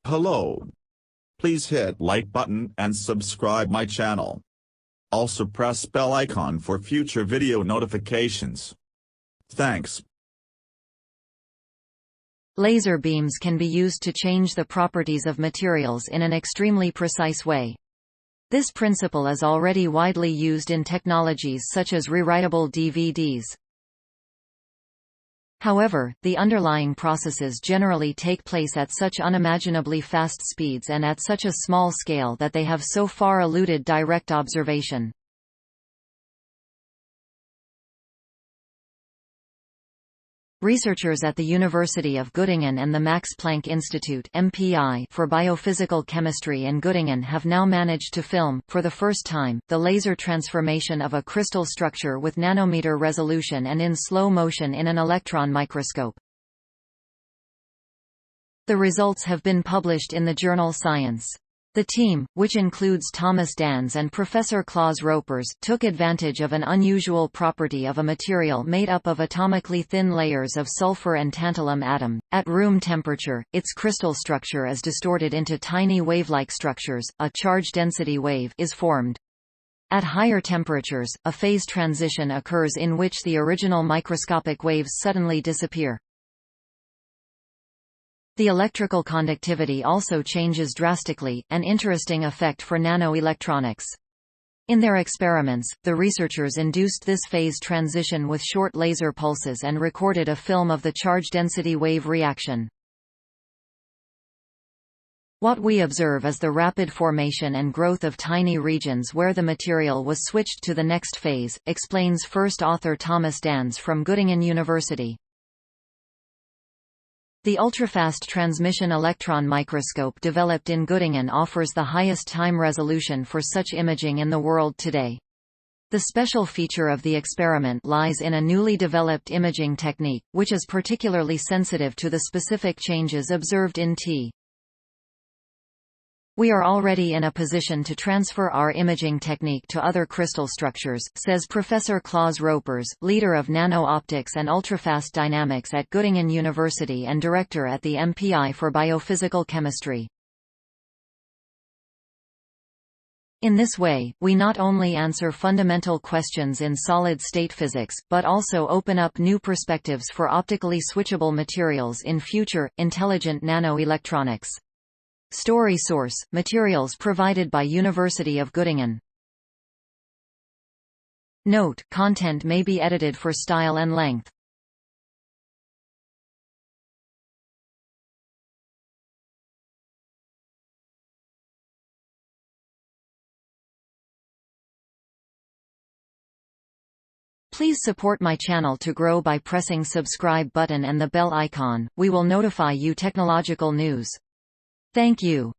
Hello. Please hit like button and subscribe my channel. Also press bell icon for future video notifications. Thanks. Laser beams can be used to change the properties of materials in an extremely precise way. This principle is already widely used in technologies such as rewritable DVDs. However, the underlying processes generally take place at such unimaginably fast speeds and at such a small scale that they have so far eluded direct observation. Researchers at the University of Göttingen and the Max Planck Institute (MPI) for Biophysical Chemistry in Göttingen have now managed to film, for the first time, the laser transformation of a crystal structure with nanometre resolution and in slow motion in an electron microscope. The results have been published in the journal Science. The team, which includes Danz and Professor Claus, took advantage of an unusual property of a material made up of atomically thin layers of sulphur and tantalum atom. At room temperature, its crystal structure is distorted into tiny wavelike structures, a charge density wave is formed. At higher temperatures, a phase transition occurs in which the original microscopic waves suddenly disappear. The electrical conductivity also changes drastically, an interesting effect for nano-electronics. In their experiments, the researchers induced this phase transition with short laser pulses and recorded a film of the charge density wave reaction. What we observe is the rapid formation and growth of tiny regions where the material was switched to the next phase, explains first author Danz from Göttingen University. The ultrafast transmission electron microscope developed in Göttingen offers the highest time resolution for such imaging in the world today. The special feature of the experiment lies in a newly developed imaging technique, which is particularly sensitive to the specific changes observed in T. We are already in a position to transfer our imaging technique to other crystal structures, says Professor Claus, leader of nano-optics and ultrafast dynamics at Göttingen University and director at the MPI for Biophysical Chemistry. In this way, we not only answer fundamental questions in solid-state physics, but also open up new perspectives for optically switchable materials in future, intelligent nano-electronics. Story source: materials provided by University of Göttingen. Note: content may be edited for style and length. Please support my channel to grow by pressing subscribe button and the bell icon. We will notify you technological news. Thank you.